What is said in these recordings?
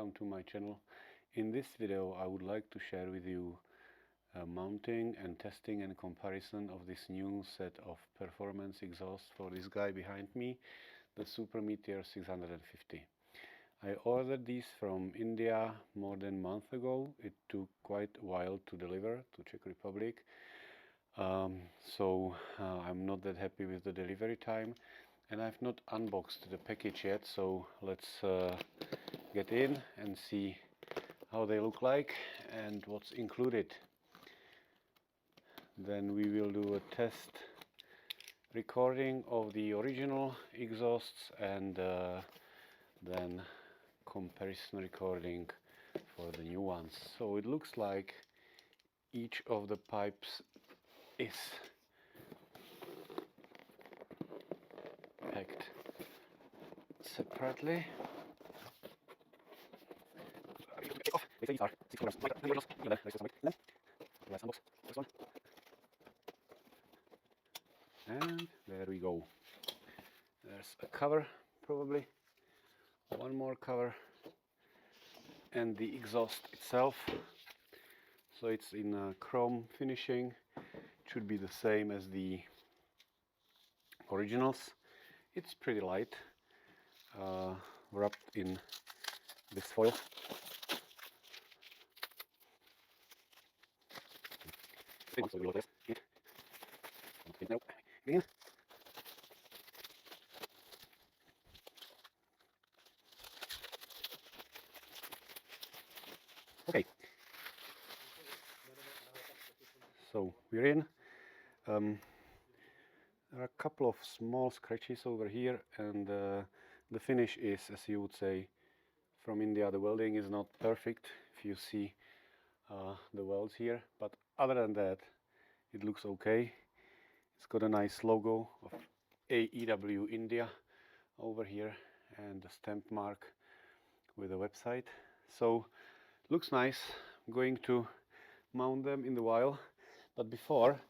welcome to my channel. In this video I would like to share with you mounting and testing and comparison of this new set of performance exhaust for this guy behind me, the Super Meteor 650. I ordered these from India more than a month ago. It took quite a while to deliver to Czech Republic, so I'm not that happy with the delivery time. And I've not unboxed the package yet, so let's get in and see how they look like and what's included. Then we will do a test recording of the original exhausts and then comparison recording for the new ones. So it looks like each of the pipes is packed separately. And there we go. There's a cover, probably one more cover, and the exhaust itself. So it's in chrome finishing. It should be the same as the originals. It's pretty light, wrapped in this foil. Okay, so we're in. There are a couple of small scratches over here, and the finish is, as you would say, from India. The welding is not perfect if you see the welds here, but other than that it looks okay. It's got a nice logo of AEW India over here and the stamp mark with a website. So looks nice. I'm going to mount them in a while, but before,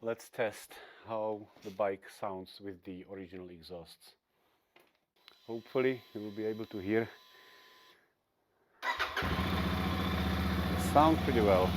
let's test how the bike sounds with the original exhausts. Hopefully you will be able to hear. They sound pretty well.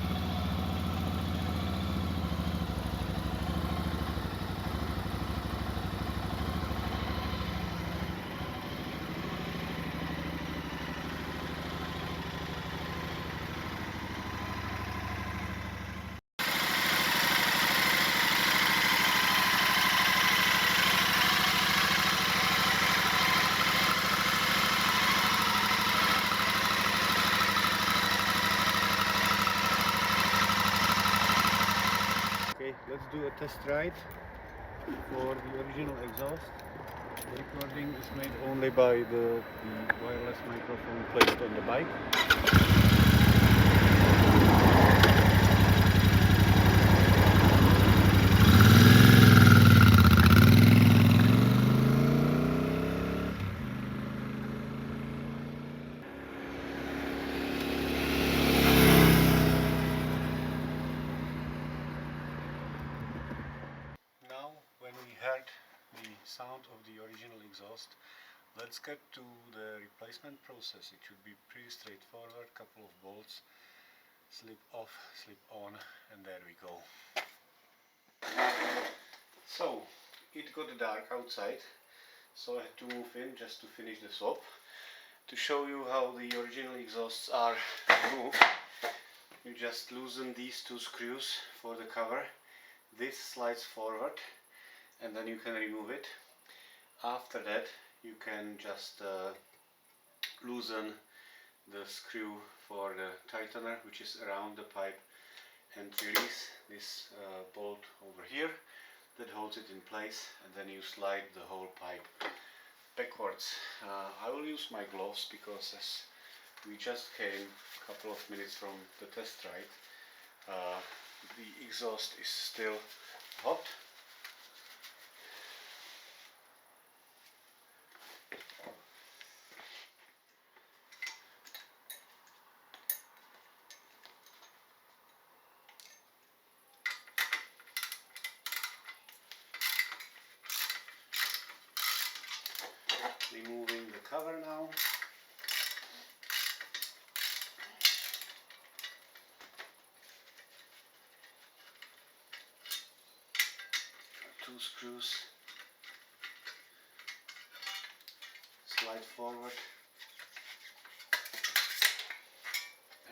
Okay, let's do a test ride for the original exhaust. The recording is made only by the wireless microphone placed on the bike. Now, when we heard the sound of the original exhaust, let's get to the replacement process. It should be pretty straightforward. Couple of bolts, slip off, slip on, and there we go. So it got dark outside, so I had to move in just to finish the swap. To show you how the original exhausts are removed, you just loosen these two screws for the cover. This slides forward and then you can remove it. After that you can just loosen the screw for the tightener, which is around the pipe, and release this bolt over here that holds it in place, and then you slide the whole pipe backwards. I will use my gloves because as we just came a couple of minutes from the test ride, the exhaust is still hot. Removing the cover now. 2 screws, slide forward,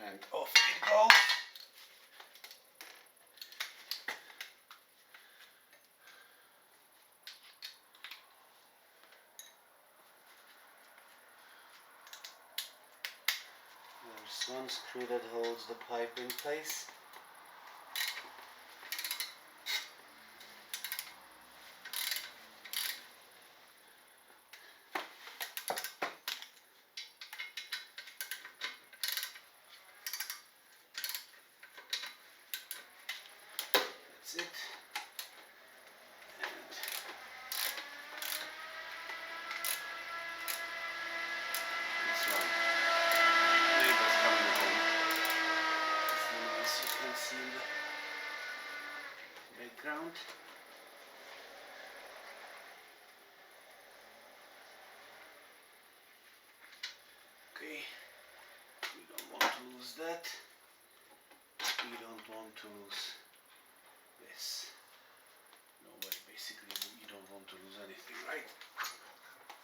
and off it goes. There's one screw that holds the pipe in place. That's it. And this one. Neighbors coming home. As you can see in the background. Okay, we don't want to lose that. We don't want to lose this. No way, basically we don't want to lose anything, right?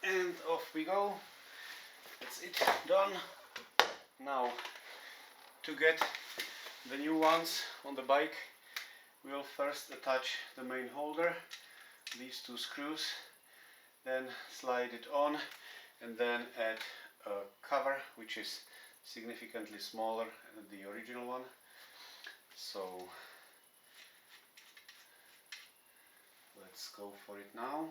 And off we go. That's it, done. Now, to get the new ones on the bike, we'll first attach the main holder, these 2 screws, then slide it on, and then add a cover which is significantly smaller than the original one. So let's go for it now.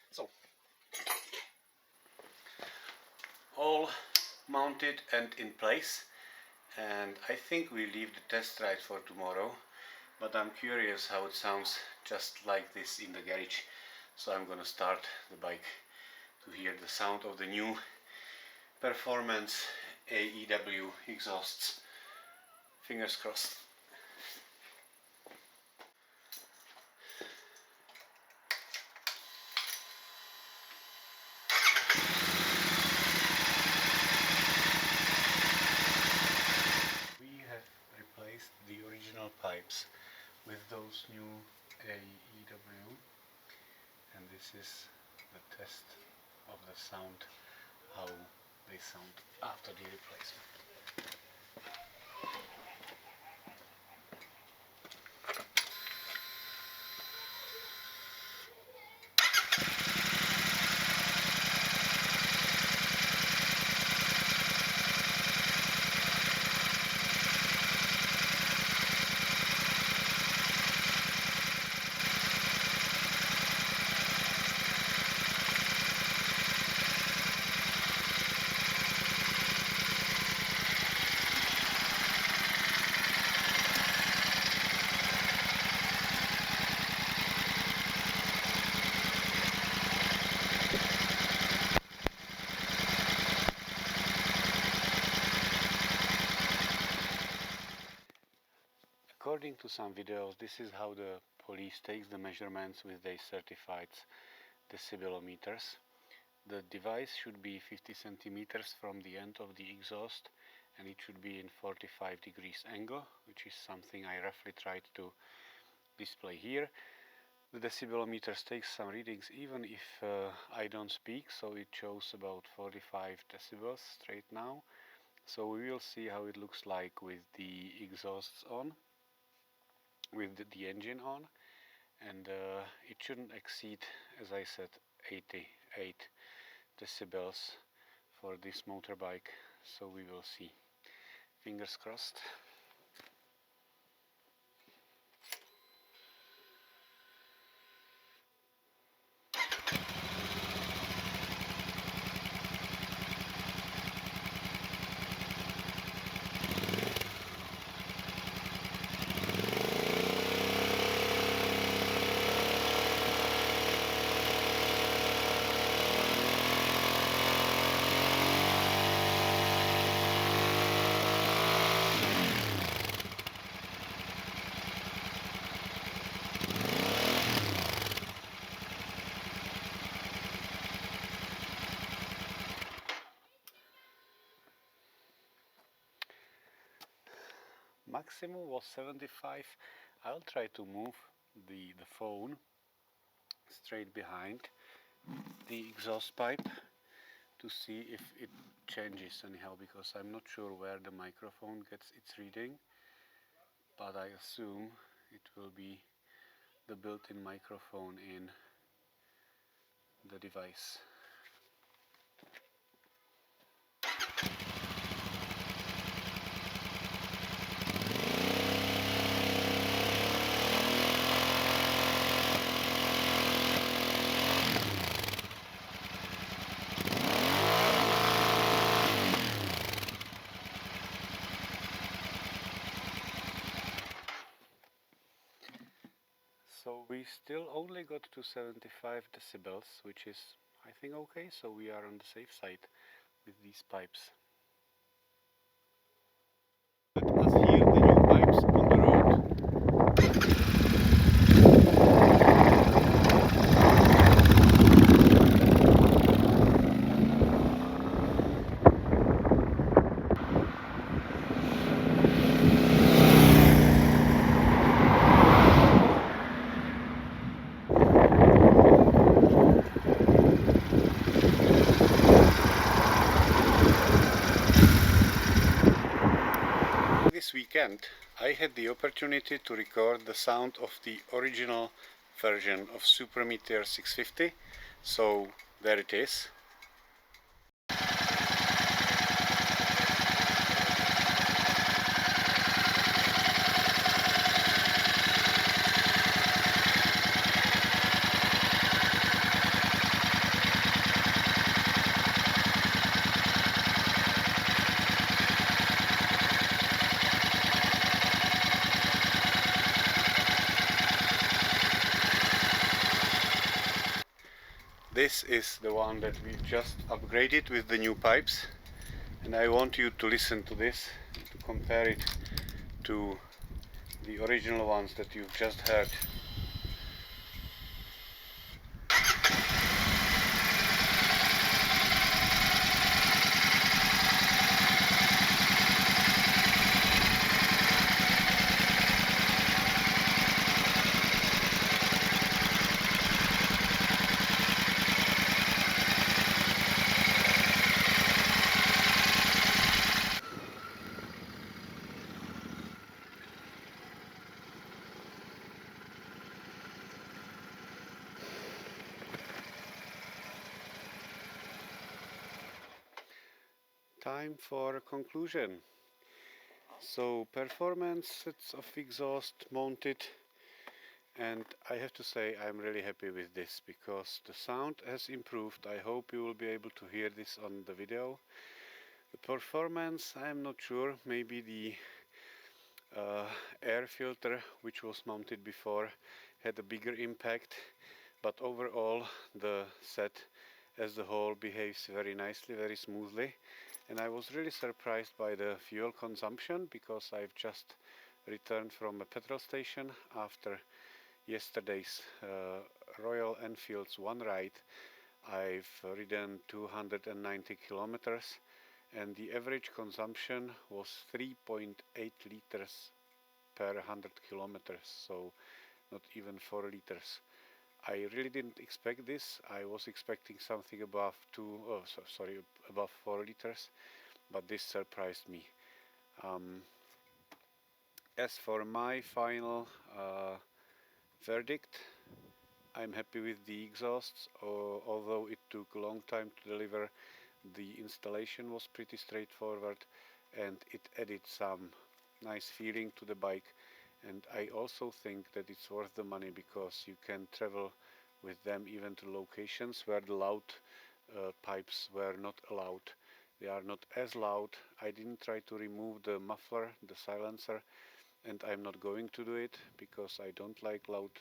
So, all mounted and in place, and I think we leave the test ride for tomorrow, but I'm curious how it sounds just like this in the garage, so I'm gonna start the bike to hear the sound of the new performance AEW exhausts. Fingers crossed. We have replaced the original pipes with those new AEW, and this is the test of the sound, how they sound after the replacement. According to some videos, this is how the police takes the measurements with their certified decibelometers. The device should be 50 centimeters from the end of the exhaust, and it should be in 45 degrees angle, which is something I roughly tried to display here. The decibelometers takes some readings even if I don't speak, so it shows about 45 decibels straight now. So we will see how it looks like with the exhausts on, with the engine on, and it shouldn't exceed, as I said, 88 decibels for this motorbike, so we will see. Fingers crossed. maximum was 75. I'll try to move the phone straight behind the exhaust pipe to see if it changes anyhow, because I'm not sure where the microphone gets its reading, but I assume it will be the built-in microphone in the device. So we still only got to 75 decibels, which is, I think, okay, so we are on the safe side with these pipes. Let us hear the new pipes on the road. This weekend I had the opportunity to record the sound of the original version of Super Meteor 650, so there it is. This is the one that we've just upgraded with the new pipes, and I want you to listen to this, to compare it to the original ones that you've just heard. Time for a conclusion. So performance sets of exhaust mounted, and I have to say I'm really happy with this because the sound has improved. I hope you will be able to hear this on the video. The performance, I'm not sure, maybe the air filter which was mounted before had a bigger impact, but overall the set as a whole behaves very nicely, very smoothly, and I was really surprised by the fuel consumption because I've just returned from a petrol station after yesterday's Royal Enfield's one ride. I've ridden 290 kilometers and the average consumption was 3.8 liters per 100 kilometers, so not even 4 liters. I really didn't expect this. I was expecting something above above 4 liters, but this surprised me. As for my final verdict, I'm happy with the exhausts, although it took a long time to deliver. The installation was pretty straightforward and it added some nice feeling to the bike, and I also think that it's worth the money because you can travel with them even to locations where the loud pipes were not allowed. They are not as loud. I didn't try to remove the muffler, the silencer, and I'm not going to do it because I don't like loud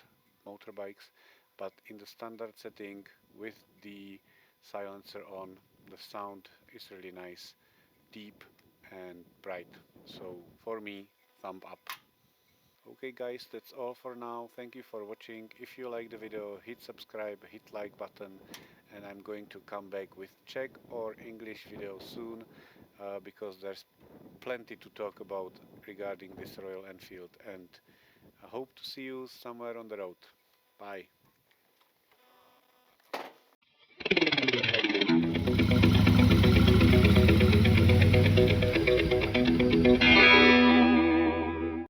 motorbikes, but in the standard setting with the silencer on, the sound is really nice, deep and bright. So for me, thumb up. Okay guys, that's all for now. Thank you for watching. If you like the video, hit subscribe, hit like button, and I'm going to come back with Czech or English videos soon. because there's plenty to talk about regarding this Royal Enfield, and I hope to see you somewhere on the road. Bye.